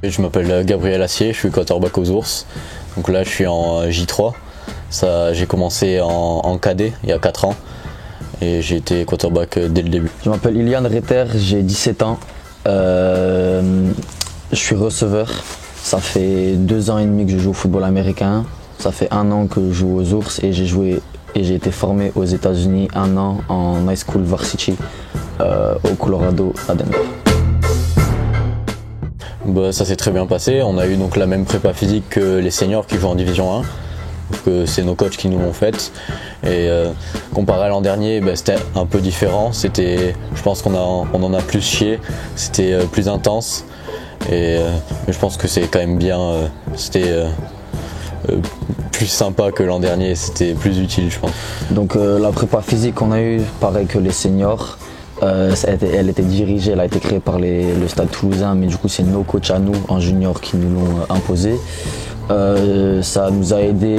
Je m'appelle Gabriel Assier, je suis quarterback aux Ours. Donc là je suis en J3. J'ai commencé en cadet il y a 4 ans et j'ai été quarterback dès le début. Je m'appelle Ilian Retter, j'ai 17 ans. Je suis receveur. Ça fait 2 ans et demi que je joue au football américain. Ça fait 1 an que je joue aux Ours et j'ai été formé aux États-Unis 1 an en high school varsity au Colorado à Denver. Ça s'est très bien passé. On a eu donc la même prépa physique que les seniors qui jouent en division 1. Donc, c'est nos coachs qui nous l'ont faite. Et comparé à l'an dernier, c'était un peu différent. Je pense qu'on en a plus chié. C'était plus intense. Mais je pense que c'est quand même bien. C'était plus sympa que l'an dernier. C'était plus utile, je pense. Donc la prépa physique qu'on a eue, pareil que les seniors. Elle était dirigée, elle a été créée par le Stade Toulousain, mais du coup c'est nos coachs à nous en junior qui nous l'ont imposé. Ça nous a aidé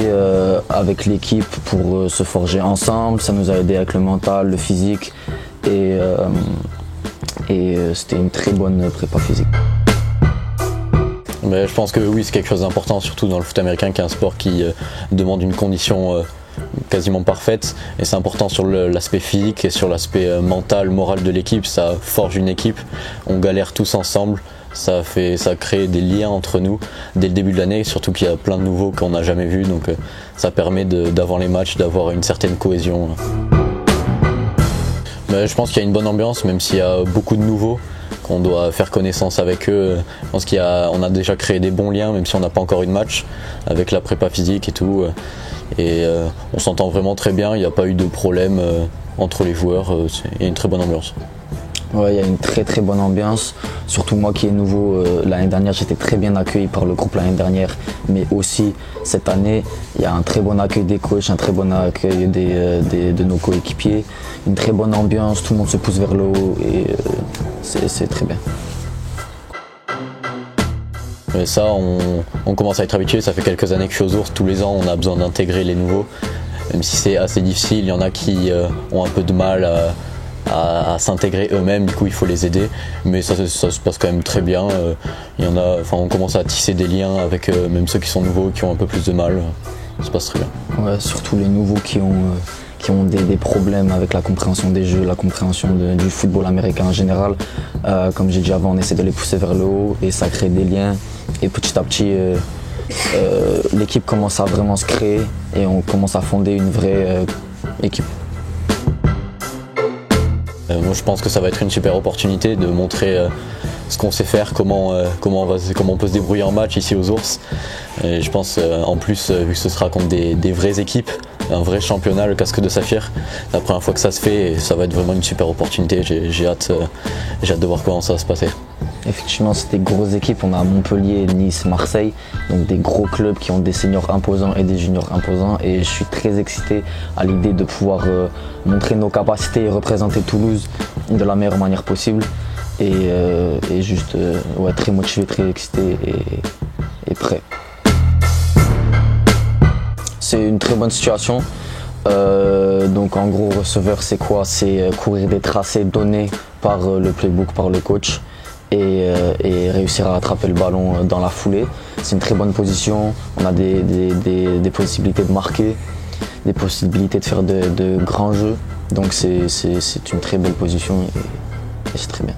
avec l'équipe pour se forger ensemble, ça nous a aidé avec le mental, le physique et c'était une très bonne prépa physique. Mais je pense que oui, c'est quelque chose d'important, surtout dans le foot américain qui est un sport qui demande une condition quasiment parfaite, et c'est important sur l'aspect physique et sur l'aspect mental, moral de l'équipe. Ça forge une équipe, on galère tous ensemble, ça crée des liens entre nous dès le début de l'année, surtout qu'il y a plein de nouveaux qu'on n'a jamais vus, donc ça permet d'avant les matchs d'avoir une certaine cohésion. Mais je pense qu'il y a une bonne ambiance, même s'il y a beaucoup de nouveaux, qu'on doit faire connaissance avec eux. Je pense qu'on a déjà créé des bons liens, même si on n'a pas encore eu de match, avec la prépa physique et tout. Et on s'entend vraiment très bien, il n'y a pas eu de problème entre les joueurs, il y a une très bonne ambiance. Ouais, il y a une très très bonne ambiance, surtout moi qui est nouveau, l'année dernière j'étais très bien accueilli par le groupe l'année dernière, mais aussi cette année il y a un très bon accueil des coachs, un très bon accueil de nos coéquipiers, une très bonne ambiance, tout le monde se pousse vers le haut et c'est très bien. Et ça, on commence à être habitué, ça fait quelques années que je suis aux Ours, tous les ans on a besoin d'intégrer les nouveaux, même si c'est assez difficile, il y en a qui ont un peu de mal à s'intégrer eux-mêmes, du coup il faut les aider, mais ça se passe quand même très bien. On commence à tisser des liens avec même ceux qui sont nouveaux, qui ont un peu plus de mal, ça se passe très bien. Ouais, surtout les nouveaux qui ont des problèmes avec la compréhension des jeux, la compréhension du football américain en général. Comme j'ai dit avant, on essaie de les pousser vers le haut et ça crée des liens. Et petit à petit, l'équipe commence à vraiment se créer et on commence à fonder une vraie équipe. Moi je pense que ça va être une super opportunité de montrer ce qu'on sait faire, comment on peut se débrouiller en match ici aux Ours. Et je pense en plus, vu que ce sera contre des vraies équipes, un vrai championnat, le casque de saphir, la première fois que ça se fait, et ça va être vraiment une super opportunité. J'ai hâte de voir comment ça va se passer. Effectivement, c'est des grosses équipes, on a Montpellier, Nice, Marseille, donc des gros clubs qui ont des seniors imposants et des juniors imposants, et je suis très excité à l'idée de pouvoir montrer nos capacités et représenter Toulouse de la meilleure manière possible, et juste très motivé, très excité et prêt. C'est une très bonne situation. Donc en gros, receveur c'est quoi? C'est courir des tracés donnés par le playbook, par le coach, et réussir à attraper le ballon dans la foulée. C'est une très bonne position, on a des possibilités de marquer, des possibilités de faire de grands jeux, donc c'est une très belle position et c'est très bien.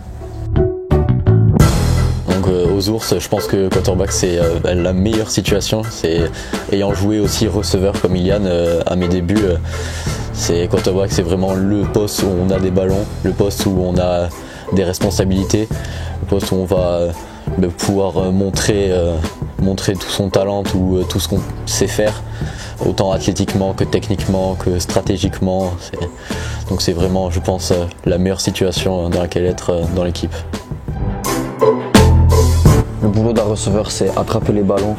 Donc aux Ours, je pense que quarterback c'est la meilleure situation. Ayant joué aussi receveur comme Ilian à mes débuts, quarterback c'est vraiment le poste où on a des ballons, le poste où on a des responsabilités, le poste où on va pouvoir montrer tout son talent, tout ce qu'on sait faire, autant athlétiquement que techniquement que stratégiquement. Donc c'est vraiment, je pense, la meilleure situation dans laquelle être dans l'équipe. Le boulot d'un receveur, c'est attraper les ballons,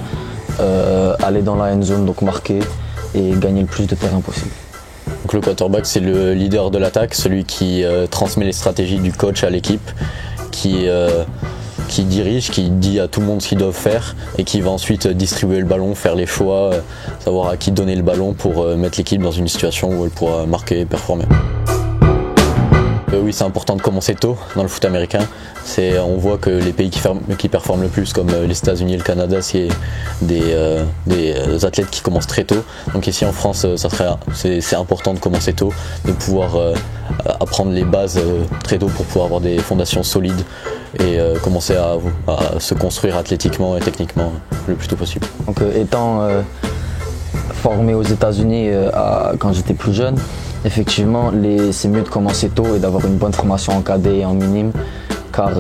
aller dans la end zone, donc marquer et gagner le plus de terrain possible. Donc le quarterback, c'est le leader de l'attaque, celui qui transmet les stratégies du coach à l'équipe, qui dirige, qui dit à tout le monde ce qu'ils doivent faire et qui va ensuite distribuer le ballon, faire les choix, savoir à qui donner le ballon pour mettre l'équipe dans une situation où elle pourra marquer et performer. Oui, c'est important de commencer tôt dans le foot américain. On voit que les pays qui performent le plus, comme les États-Unis et le Canada, c'est des athlètes qui commencent très tôt. Donc ici en France, c'est important de commencer tôt, de pouvoir apprendre les bases très tôt pour pouvoir avoir des fondations solides et commencer à se construire athlétiquement et techniquement le plus tôt possible. Donc, étant formé aux États-Unis quand j'étais plus jeune, effectivement, c'est mieux de commencer tôt et d'avoir une bonne formation en cadet et en minime, car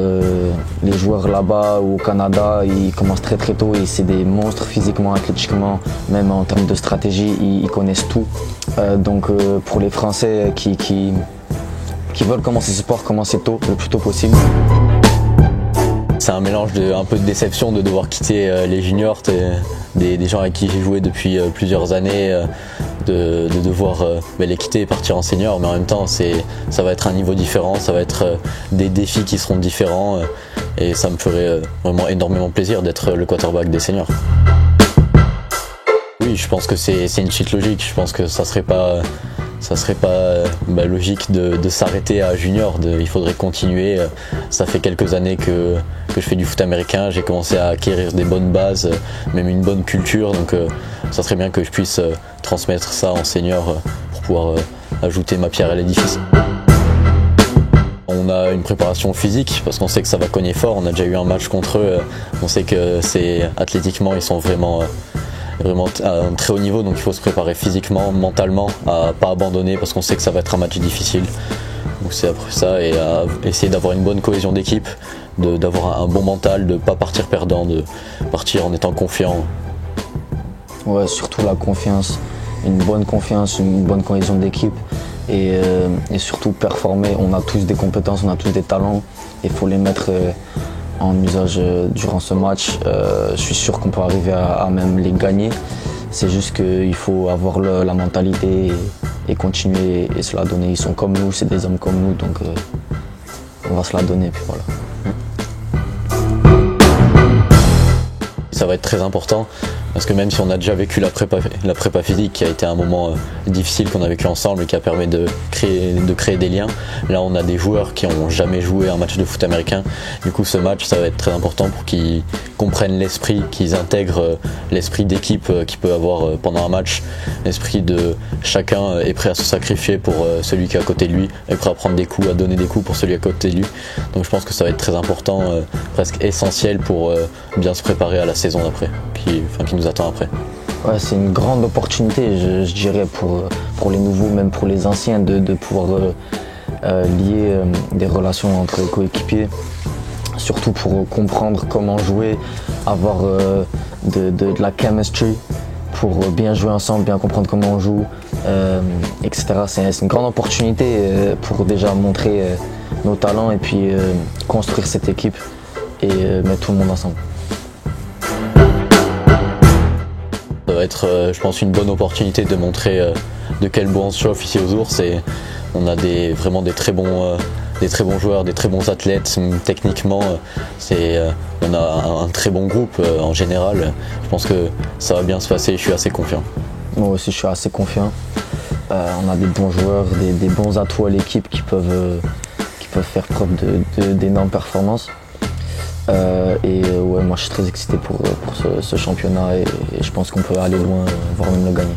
les joueurs là-bas ou au Canada, ils commencent très très tôt et c'est des monstres physiquement, athlétiquement, même en termes de stratégie, ils connaissent tout. Donc pour les Français qui veulent commencer ce sport, commencer tôt, le plus tôt possible. C'est un mélange un peu de déception de devoir quitter les juniors, des gens avec qui j'ai joué depuis plusieurs années, de devoir les quitter et partir en senior, mais en même temps ça va être un niveau différent, ça va être des défis qui seront différents et ça me ferait vraiment énormément plaisir d'être le quarterback des seniors. Oui, je pense que c'est une suite logique, je pense que ça serait pas logique de s'arrêter à junior, il faudrait continuer. Ça fait quelques années que je fais du foot américain, j'ai commencé à acquérir des bonnes bases, même une bonne culture, donc ça serait bien que je puisse transmettre ça en senior pour pouvoir ajouter ma pierre à l'édifice. On a une préparation physique parce qu'on sait que ça va cogner fort, on a déjà eu un match contre eux, on sait que athlétiquement ils sont vraiment à un très haut niveau, donc il faut se préparer physiquement, mentalement, à pas abandonner parce qu'on sait que ça va être un match difficile. Donc c'est après ça et à essayer d'avoir une bonne cohésion d'équipe, d'avoir un bon mental, de ne pas partir perdant, de partir en étant confiant. Ouais, surtout la confiance, une bonne cohésion d'équipe et surtout performer. On a tous des compétences, on a tous des talents, il faut les mettre en usage durant ce match. Je suis sûr qu'on peut arriver à même les gagner. C'est juste qu'il faut avoir la mentalité et continuer et se la donner. Ils sont comme nous, c'est des hommes comme nous, donc on va se la donner, puis voilà. Ça va être très important parce que même si on a déjà vécu la prépa physique qui a été un moment difficile qu'on a vécu ensemble et qui a permis de créer des liens, là on a des joueurs qui n'ont jamais joué un match de foot américain. Du coup ce match ça va être très important pour qu'ils comprennent l'esprit, qu'ils intègrent l'esprit d'équipe qu'il peut avoir pendant un match, l'esprit de chacun est prêt à se sacrifier pour celui qui est à côté de lui, est prêt à prendre des coups, à donner des coups pour celui à côté de lui. Donc je pense que ça va être très important, presque essentiel pour bien se préparer à la saison d'après, qui nous attend après. Ouais, c'est une grande opportunité, je dirais, pour les nouveaux, même pour les anciens, de pouvoir lier des relations entre coéquipiers, surtout pour comprendre comment jouer, avoir de la chemistry, pour bien jouer ensemble, bien comprendre comment on joue, etc. C'est une grande opportunité pour déjà montrer nos talents et puis construire cette équipe et mettre tout le monde ensemble. Ça va être, je pense, une bonne opportunité de montrer de quel bon on se chauffe ici aux Ours. Et on a vraiment des très bons joueurs, des très bons athlètes. Techniquement, on a un très bon groupe en général. Je pense que ça va bien se passer, je suis assez confiant. Moi aussi, je suis assez confiant. On a des bons joueurs, des bons atouts à l'équipe qui peuvent faire preuve d'énormes performances. Ouais, moi je suis très excité pour ce championnat et je pense qu'on peut aller loin, voire même le gagner.